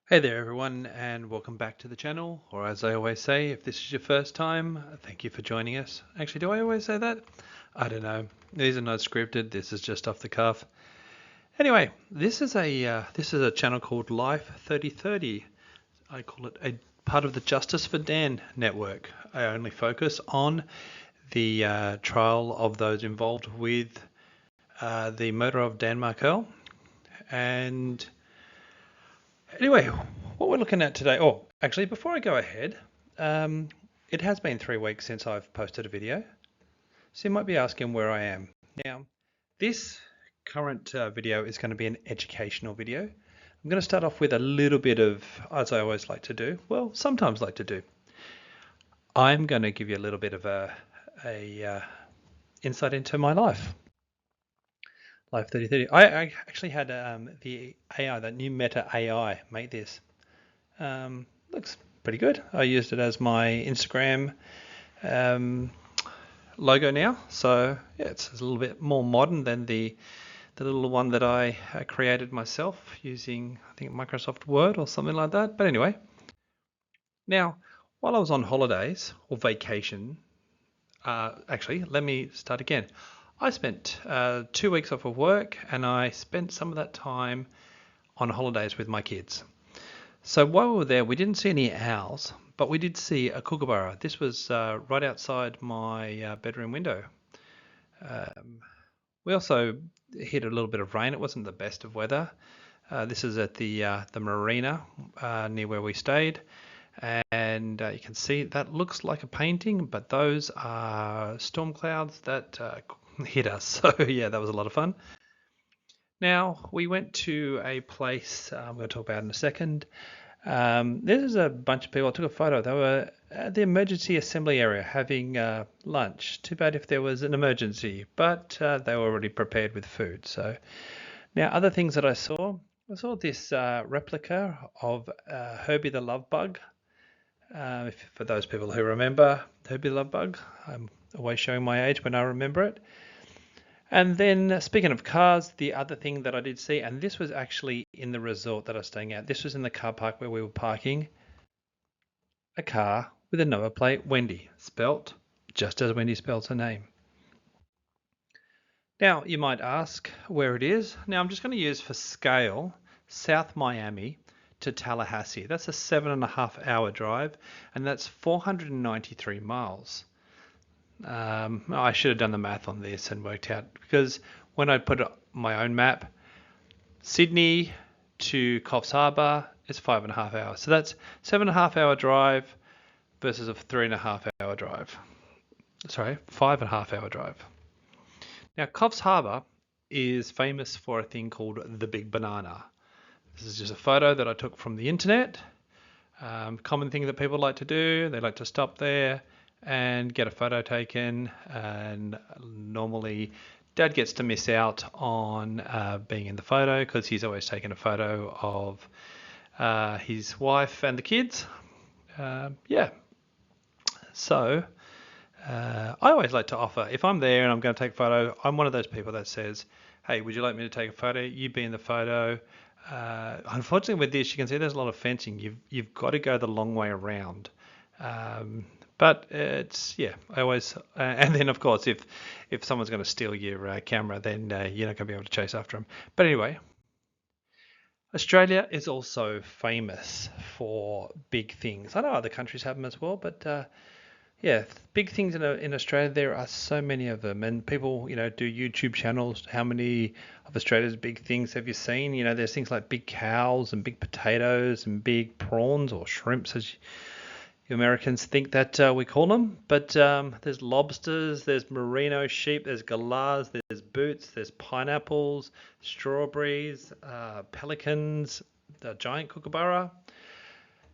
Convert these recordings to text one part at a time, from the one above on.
Hey there everyone, and welcome back to the channel, or as I always say, if this is your first time, thank you for joining us. Actually, do I always say that? I don't know. These are not scripted, this is just off the cuff. Anyway, this is a channel called Life 3030. I call it a part of the Justice for Dan network. I only focus on the trial of those involved with the murder of Dan Markel. And anyway, what we're looking at today, actually, before I go ahead, um, it has been 3 weeks since I've posted a video, so you might be asking where I am. Now, this current video is going to be an educational video. I'm going to start off with a little bit of, as I always like to do, well, sometimes like to do. I'm going to give you a little bit of a insight into my life. Life 3030. I actually had the AI, that new Meta AI, make this. Looks pretty good. I used it as my Instagram logo now, so yeah, it's a little bit more modern than the little one that I created myself using, I think, Microsoft Word or something like that. But anyway, now while I was on holidays or vacation, actually, let me start again. I spent 2 weeks off of work, and I spent some of that time on holidays with my kids. So while we were there, we didn't see any owls, but we did see a kookaburra. This was right outside my bedroom window. We also hit a little bit of rain. It wasn't the best of weather. This is at the marina near where we stayed, and you can see that looks like a painting, but those are storm clouds that hit us. So yeah, that was a lot of fun. Now we went to a place I'm going to talk about in a second. This is a bunch of people. I took a photo. They were at the emergency assembly area having lunch. Too bad if there was an emergency, but they were already prepared with food. So now other things that I saw this replica of Herbie the Love Bug. For those people who remember Herbie the Love Bug, I'm always showing my age when I remember it. And then, speaking of cars, the other thing that I did see, and this was actually in the resort that I was staying at, this was in the car park where we were parking, a car with a number plate, Wendi, spelt just as Wendi spells her name. Now, you might ask where it is. Now, I'm just going to use for scale South Miami to Tallahassee. That's a 7.5 hour drive, and that's 493 miles. I should have done the math on this and worked out, because when I put my own map, Sydney to Coffs Harbour is 5.5 hours. So that's 7.5 hour drive versus a 3.5 hour drive. Sorry, 5.5 hour drive. Now, Coffs Harbour is famous for a thing called the Big Banana. This is just a photo that I took from the internet. Common thing that people like to do, they like to stop there and get a photo taken, and normally Dad gets to miss out on being in the photo because he's always taking a photo of his wife and the kids. Yeah, so I always like to offer, if I'm there and I'm going to take a photo, I'm one of those people that says, hey, would you like me to take a photo? You be in the photo. Unfortunately, with this, you can see there's a lot of fencing. You've got to go the long way around. But it's, yeah, I always, and then of course, if someone's going to steal your camera, then you're not going to be able to chase after them. But anyway, Australia is also famous for big things. I know other countries have them as well, but yeah, big things in Australia. There are so many of them, and people, do YouTube channels. How many of Australia's big things have you seen? There's things like big cows and big potatoes and big prawns or shrimps, as you Americans think that we call them. But there's lobsters, there's merino sheep, there's galahs, there's boots, there's pineapples, strawberries, pelicans, the giant kookaburra.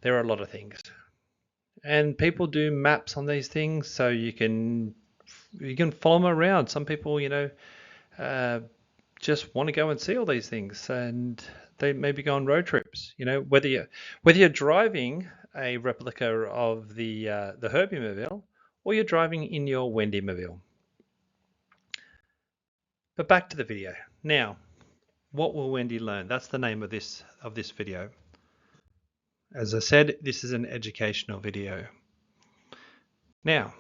There are a lot of things, and people do maps on these things, so you can follow them around. Some people, uh, just want to go and see all these things, and they maybe go on road trips. Whether you're driving a replica of the Herbie Mobile, or you're driving in your Wendi Mobile. But back to the video. Now, what will Wendi learn? That's the name of this video. As I said, this is an educational video. Now,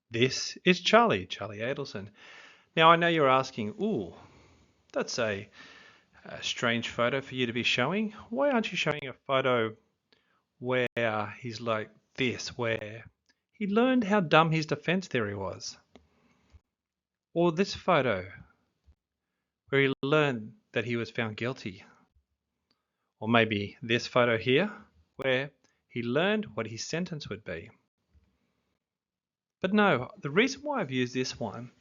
this is Charlie Adelson. Now, I know you're asking, ooh, that's a strange photo for you to be showing. Why aren't you showing a photo where he's like this, where he learned how dumb his defense theory was? Or this photo where he learned that he was found guilty? Or maybe this photo here where he learned what his sentence would be? But no, the reason why I've used this one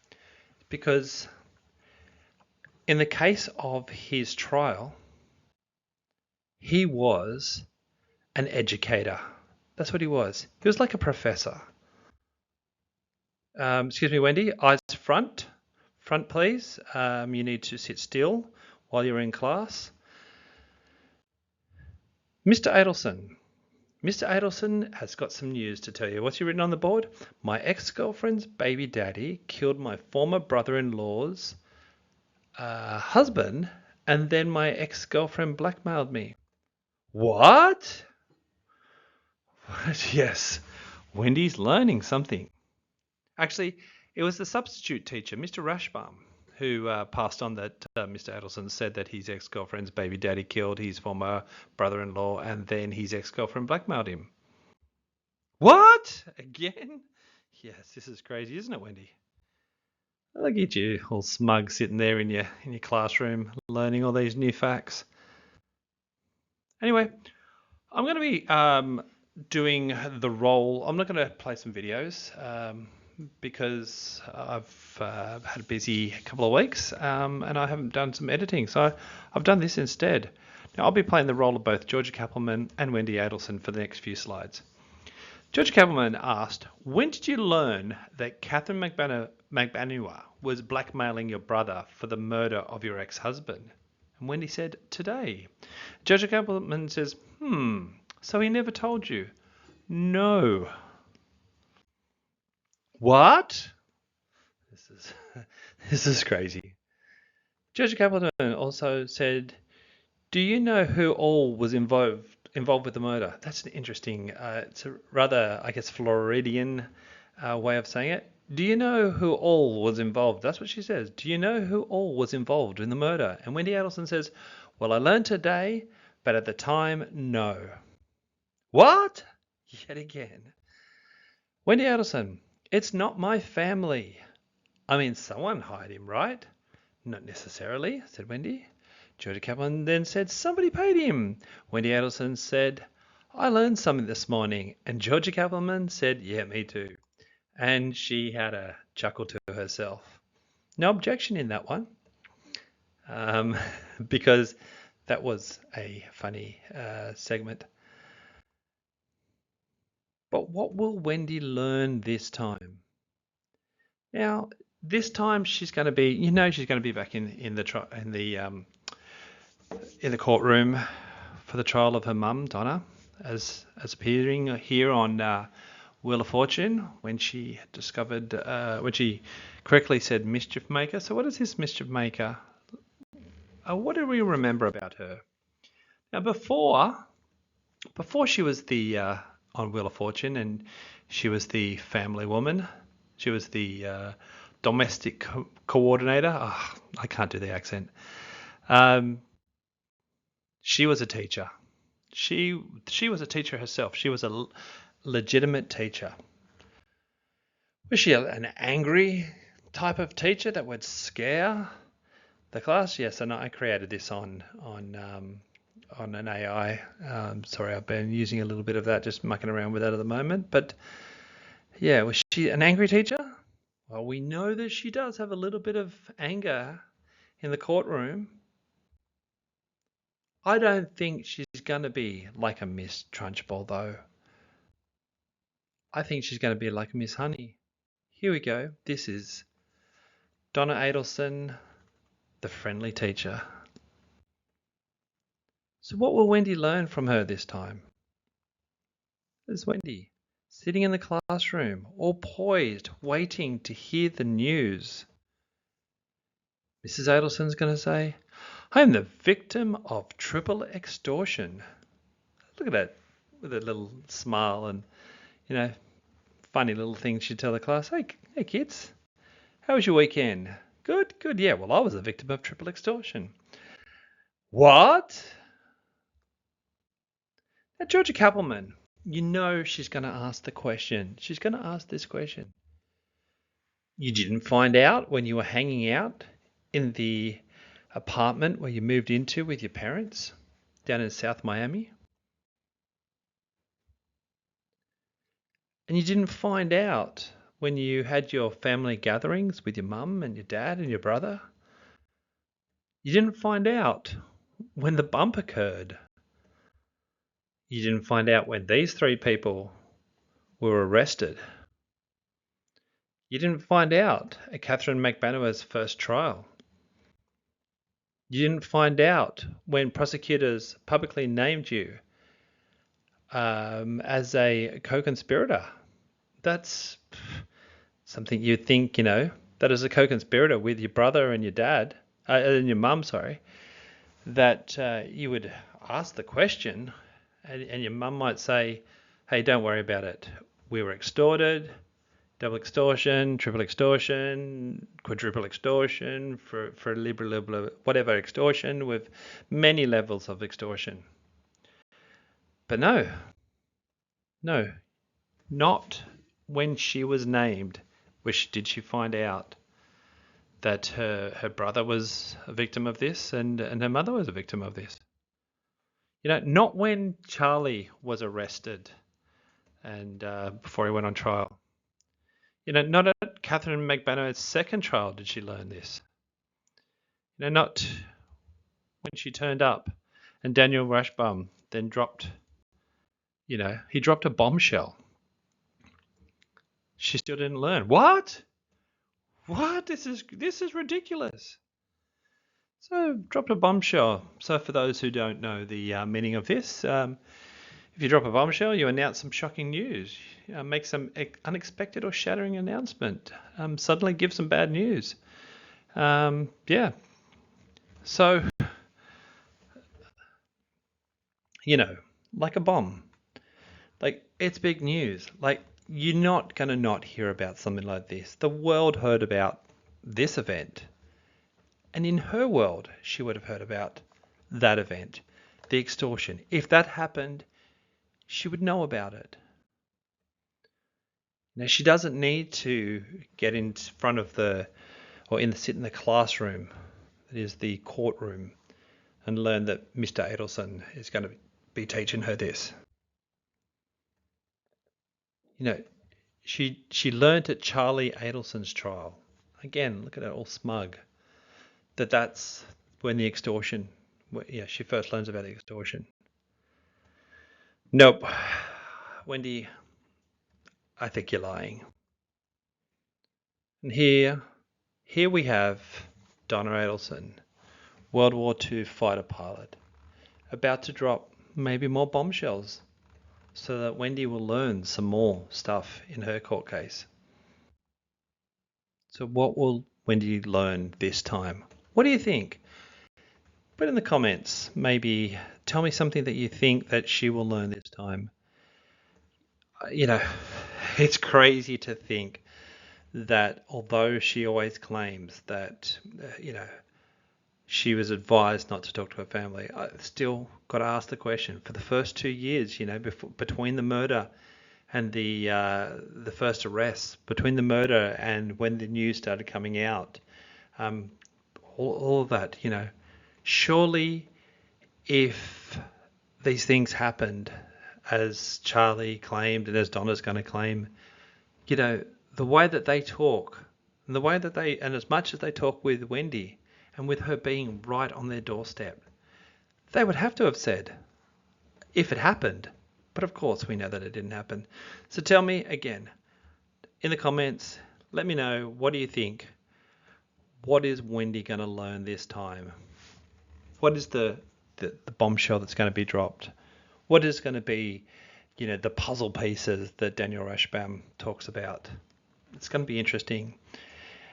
is because in the case of his trial, he was an educator. That's what he was. He was like a professor. Excuse me, Wendi, eyes front. Front, please. You need to sit still while you're in class. Mr. Adelson. Mr. Adelson has got some news to tell you. What's he written on the board? My ex-girlfriend's baby daddy killed my former brother-in-law's husband, and then my ex-girlfriend blackmailed me. What? Yes, Wendi's learning something. Actually, it was the substitute teacher, Mr. Rashbaum, who passed on that Mr. Adelson said that his ex-girlfriend's baby daddy killed his former brother-in-law, and then his ex-girlfriend blackmailed him. What? Again? Yes, this is crazy, isn't it, Wendi? Look at you, all smug, sitting there in your classroom, learning all these new facts. Anyway, I'm going to be doing the role. I'm not going to play some videos because I've had a busy couple of weeks and I haven't done some editing, so I've done this instead. Now I'll be playing the role of both Georgia Kappelman and Wendi Adelson for the next few slides. Georgia Kappelman asked, when did you learn that Catherine McBanua was blackmailing your brother for the murder of your ex-husband? And Wendi said, today. Georgia Kappelman says, so he never told you? No. What? This is crazy. Georgia Kappelman also said, do you know who all was involved with the murder? That's an interesting, it's a rather, I guess, Floridian way of saying it. Do you know who all was involved? That's what she says. Do you know who all was involved in the murder? And Wendi Adelson says, well, I learned today, but at the time, no. What? Yet again. Wendi Adelson, it's not my family. I mean, someone hired him, right? Not necessarily, said Wendi. Georgia Kappelman then said, somebody paid him. Wendi Adelson said, I learned something this morning. And Georgia Kappelman said, yeah, me too. And she had a chuckle to herself. No objection in that one, because that was a funny segment. But what will Wendi learn this time? Now, this time she's going to be, she's going to be back in the courtroom for the trial of her mum, Donna, as appearing here on Wheel of Fortune when she discovered, when she correctly said mischief maker. So what is this mischief maker? What do we remember about her? Now before she was the on Wheel of Fortune and she was the family woman, she was the domestic coordinator. Oh, I can't do the accent. She was a teacher. She was a teacher herself. She was a legitimate teacher. Was she an angry type of teacher that would scare the class? Yes, and I created this on an AI. Sorry, I've been using a little bit of that, just mucking around with that at the moment. But yeah, was she an angry teacher? Well, we know that she does have a little bit of anger in the courtroom. I don't think she's going to be like a Miss Trunchbull, though. I think she's going to be like Miss Honey. Here we go. This is Donna Adelson, the friendly teacher. So what will Wendi learn from her this time? There's Wendi, sitting in the classroom, all poised, waiting to hear the news. Mrs. Adelson's going to say, I am the victim of triple extortion. Look at that, with a little smile and, you know, funny little things she'd tell the class. Hey kids, how was your weekend? Good, good. Yeah, well, I was a victim of triple extortion. What? Now, Georgia Kappelman, you know she's going to ask the question. She's going to ask this question. You didn't find out when you were hanging out in the apartment where you moved into with your parents down in South Miami? And you didn't find out when you had your family gatherings with your mum and your dad and your brother? You didn't find out when the bump occurred? You didn't find out when these three people were arrested? You didn't find out at Catherine McManus' first trial? You didn't find out when prosecutors publicly named you as a co-conspirator? That's something you'd think, that as a co-conspirator with your brother and your dad, and your mum, sorry, that you would ask the question, and your mum might say, hey, don't worry about it. We were extorted, double extortion, triple extortion, quadruple extortion, for whatever extortion, with many levels of extortion. But no, not when she was named did she find out that her brother was a victim of this and her mother was a victim of this. Not when Charlie was arrested and before he went on trial. Not at Catherine McManus' second trial did she learn this. Not when she turned up and Daniel Rashbaum then dropped, he dropped a bombshell. She still didn't learn. What? This is ridiculous. So dropped a bombshell. So for those who don't know the meaning of this, if you drop a bombshell, you announce some shocking news, make some unexpected or shattering announcement, suddenly give some bad news. Yeah. So, like a bomb, like it's big news. Like you're not going to not hear about something like this. The world heard about this event. And in her world, she would have heard about that event, the extortion. If that happened, she would know about it. Now, she doesn't need to get in front of sit in the classroom, that is the courtroom, and learn that Mr. Adelson is going to be teaching her this. She learned at Charlie Adelson's trial. Again, look at her all smug. That's when the extortion, she first learns about the extortion. Nope. Wendi, I think you're lying. And here we have Donna Adelson, World War II fighter pilot, about to drop maybe more bombshells so that Wendi will learn some more stuff in her court case. So what will Wendi learn this time? What do you think? Put in the comments, maybe tell me something that you think that she will learn this time. It's crazy to think that although she always claims that, she was advised not to talk to her family, I still got to ask the question. For the first 2 years, between the murder and the first arrest, between the murder and when the news started coming out, all of that, surely if these things happened as Charlie claimed and as Donna's going to claim, the way that they talk and the way that and as much as they talk with Wendi and with her being right on their doorstep, they would have to have said if it happened. But of course we know that it didn't happen. So tell me again in the comments, let me know, what do you think? What is Wendi going to learn this time? What is the bombshell that's going to be dropped? What is going to be, the puzzle pieces that Daniel Rashbaum talks about? It's going to be interesting.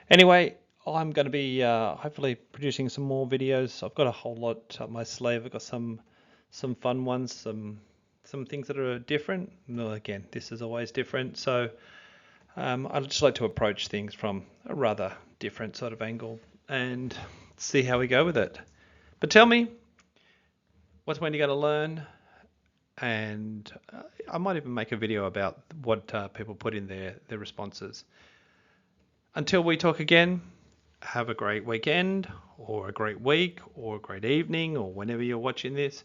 Anyway, I'm going to be hopefully producing some more videos. I've got a whole lot up my sleeve. I've got some fun ones, some some things that are different. Well, again, this is always different. So I'd just like to approach things from a rather different sort of angle and see how we go with it. But tell me, what's Wendi going to learn? And I might even make a video about what people put in their responses. Until we talk again, have a great weekend or a great week or a great evening or whenever you're watching this.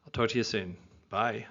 I'll talk to you soon. Bye.